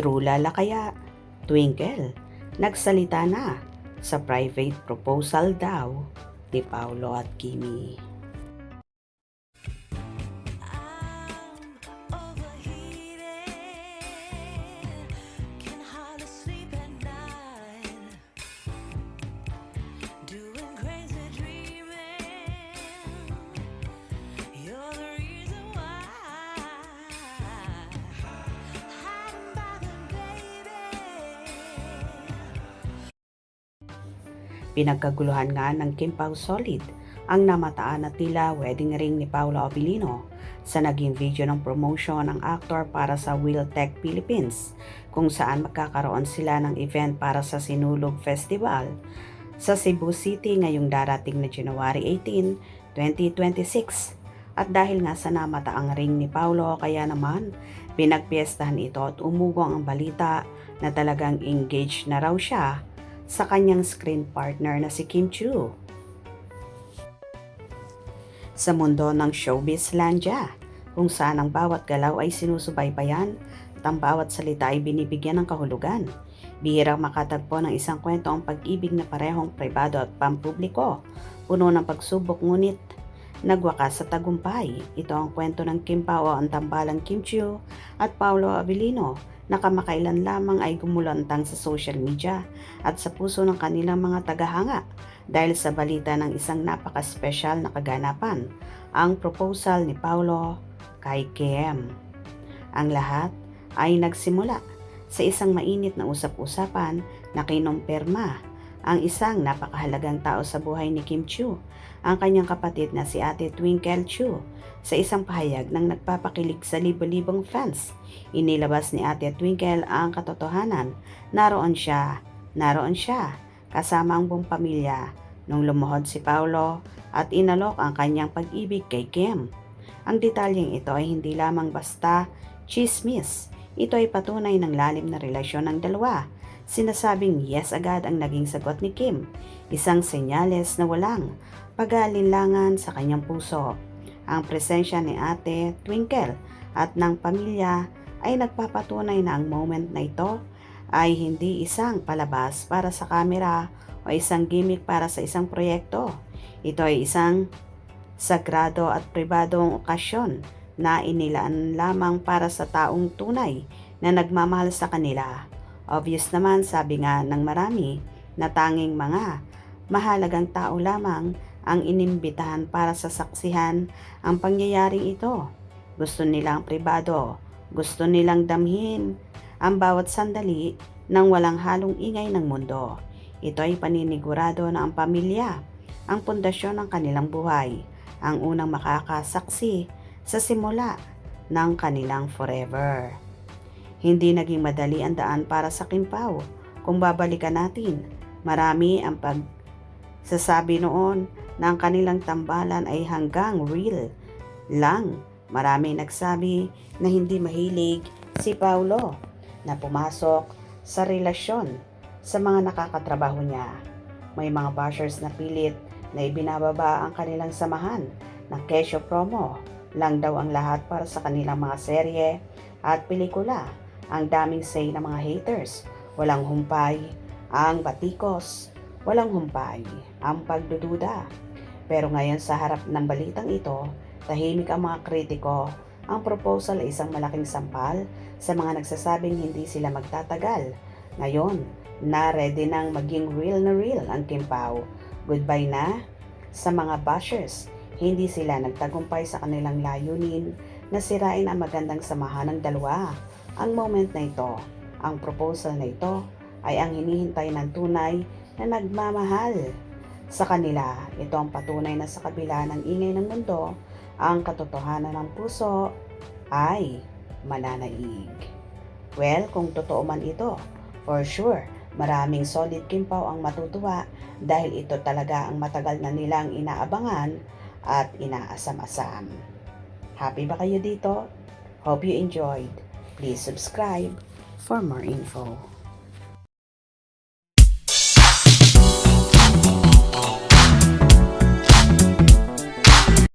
Trulala kaya? Twinkle, nagsalita na sa private proposal daw ni Paolo at Kimi. Pinagkaguluhan nga ng Kim Pao Solid ang namataan na tila wedding ring ni Paolo Abilino sa naging video ng promotion ng aktor para sa Will Tech Philippines, kung saan magkakaroon sila ng event para sa Sinulog Festival sa Cebu City ngayong darating na January 18, 2026. At dahil nga sa namataang ring ni Paolo, kaya naman pinagpiestahan ito at umugong ang balita na talagang engaged na raw siya sa kanyang screen partner na si Kim Chiu. Sa mundo ng showbiz landya, kung saan ang bawat galaw ay sinusubaybayan at ang bawat salita ay binibigyan ng kahulugan, bihirang makatagpo ng isang kwento ang pag-ibig na parehong pribado at pampubliko, puno ng pagsubok ngunit nagwakas sa tagumpay. Ito ang kwento ng Kim Pao, ang tambalang Kim Chiu at Paolo Abilino na kamakailan lamang ay gumulantang sa social media at sa puso ng kanilang mga tagahanga dahil sa balita ng isang napaka-special na kaganapan, ang proposal ni Paolo kay Kim. Ang lahat ay nagsimula sa isang mainit na usap-usapan na kinumpirma ang isang napakahalagang tao sa buhay ni Kim Chiu, ang kanyang kapatid na si Ate Twinkle Chiu. Sa isang pahayag ng nagpapakilig sa libo-libong fans, inilabas ni Ate Twinkle ang katotohanan. Naroon siya kasama ang buong pamilya nung lumuhod si Paolo at inalok ang kanyang pag-ibig kay Kim. Ang detalyeng ito ay hindi lamang basta chismis. Ito ay patunay ng lalim na relasyon ng dalawa. Sinasabing yes agad ang naging sagot ni Kim, isang senyales na walang pag-aalinlangan sa kanyang puso. Ang presensya ni Ate Twinkle at ng pamilya ay nagpapatunay na ang moment na ito ay hindi isang palabas para sa kamera o isang gimmick para sa isang proyekto. Ito ay isang sagrado at pribadong okasyon na inilaan lamang para sa taong tunay na nagmamahal sa kanila. Obvious naman, sabi nga ng marami, na tanging mga mahalagang tao lamang ang inimbitahan para sa saksihan ang pangyayaring ito. Gusto nilang pribado, gusto nilang damhin ang bawat sandali ng walang halong ingay ng mundo. Ito ay paninigurado na ang pamilya, ang pundasyon ng kanilang buhay, ang unang makakasaksi sa simula ng kanilang forever. Hindi naging madali ang daan para sa Kim Pao. Kung babalikan natin, marami ang pagsasabi noon na ang kanilang tambalan ay hanggang real lang. Marami nagsabi na hindi mahilig si Paolo na pumasok sa relasyon sa mga nakakatrabaho niya. May mga bashers na pilit na ibinababa ang kanilang samahan na kesyo promo lang daw ang lahat para sa kanilang mga serye at pelikula. Ang daming say ng mga haters, walang humpay ang batikos, walang humpay ang pagdududa. Pero ngayon sa harap ng balitang ito, tahimik ang mga kritiko. Ang proposal ay isang malaking sampal sa mga nagsasabing hindi sila magtatagal. Ngayon, na ready nang maging real na real ang Kim Pao. Goodbye na sa mga bashers. Hindi sila nagtagumpay sa kanilang layunin na sirain ang magandang samahan ng dalawa. Ang moment na ito, ang proposal na ito, ay ang hinihintay ng tunay na nagmamahal sa kanila. Ito ang patunay na sa kabila ng ingay ng mundo, ang katotohanan ng puso ay mananaig. Well, kung totoo man ito, for sure, maraming solid Kim Pao ang matutuwa dahil ito talaga ang matagal na nilang inaabangan at inaasam-asam. Happy ba kayo dito? Hope you enjoyed. Please subscribe for more info.